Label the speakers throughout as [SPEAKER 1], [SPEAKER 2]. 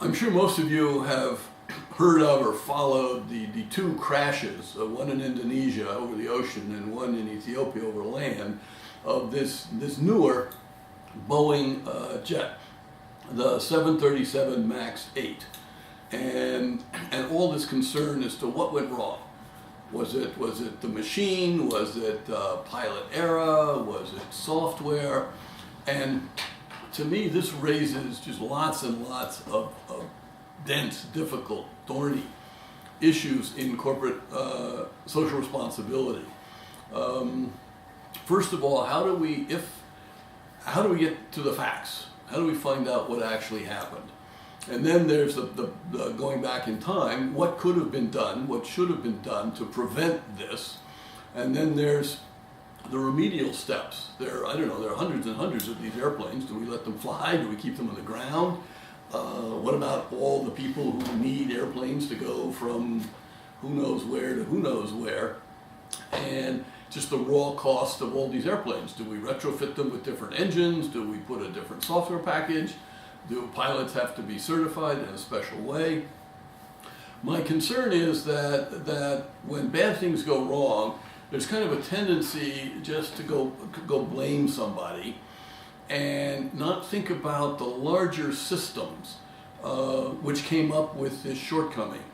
[SPEAKER 1] I'm sure most of you have heard of or followed the two crashes, one in Indonesia over the ocean and one in Ethiopia over land, of this newer Boeing jet, the 737 MAX 8, and all this concern as to what went wrong. Was it the machine? Was it pilot error? Was it software? And to me, this raises just lots and lots of dense, difficult, thorny issues in corporate social responsibility. First of all, how do we get to the facts? How do we find out what actually happened? And then there's the going back in time, what could have been done, what should have been done to prevent this. And then there's the remedial steps. There are hundreds and hundreds of these airplanes. Do we let them fly? Do we keep them on the ground? What about all the people who need airplanes to go from who knows where to who knows where? And just the raw cost of all these airplanes. Do we retrofit them with different engines? Do we put a different software package? Do pilots have to be certified in a special way? My concern is that when bad things go wrong, there's kind of a tendency just to go blame somebody and not think about the larger systems which came up with this shortcoming.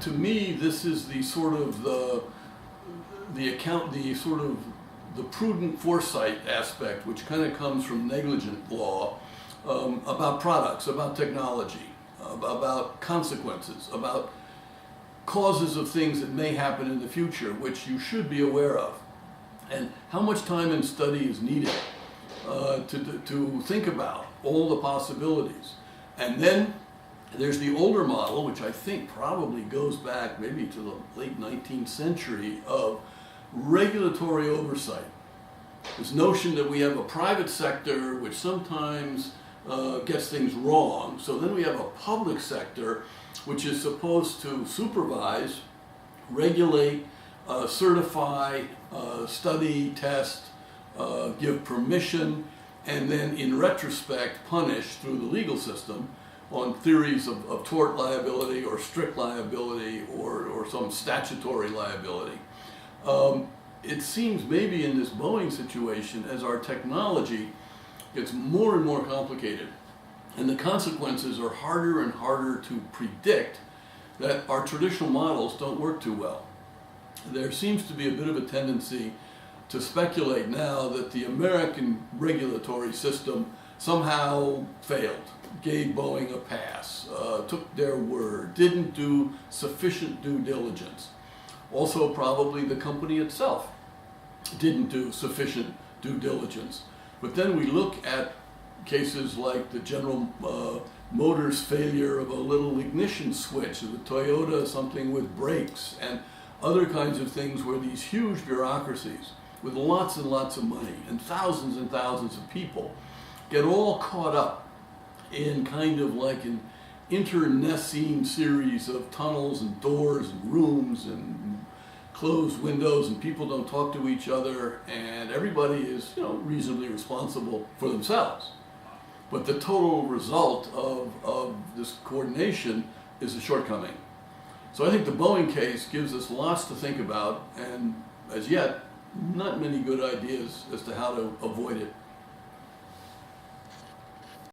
[SPEAKER 1] To me, this is the sort of the prudent foresight aspect, which kind of comes from negligent law, about products, about technology, about consequences, about causes of things that may happen in the future, which you should be aware of, and how much time and study is needed to think about all the possibilities. And then there's the older model, which I think probably goes back maybe to the late 19th century, of regulatory oversight. This notion that we have a private sector which sometimes gets things wrong, so then we have a public sector which is supposed to supervise, regulate, certify, study, test, give permission, and then in retrospect punish through the legal system on theories of tort liability or strict liability or some statutory liability. It seems maybe in this Boeing situation, as our technology gets more and more complicated and the consequences are harder and harder to predict, that our traditional models don't work too well. There seems to be a bit of a tendency to speculate now that the American regulatory system somehow failed, gave Boeing a pass, took their word, didn't do sufficient due diligence. Also, probably the company itself didn't do sufficient due diligence. But then we look at cases like the General Motors failure of a little ignition switch, of the Toyota something with brakes, and other kinds of things where these huge bureaucracies with lots and lots of money and thousands of people get all caught up in kind of like an internecine series of tunnels and doors and rooms and closed windows, and people don't talk to each other, and everybody is, reasonably responsible for themselves. But the total result of this coordination is a shortcoming. So I think the Boeing case gives us lots to think about, and as yet, not many good ideas as to how to avoid it.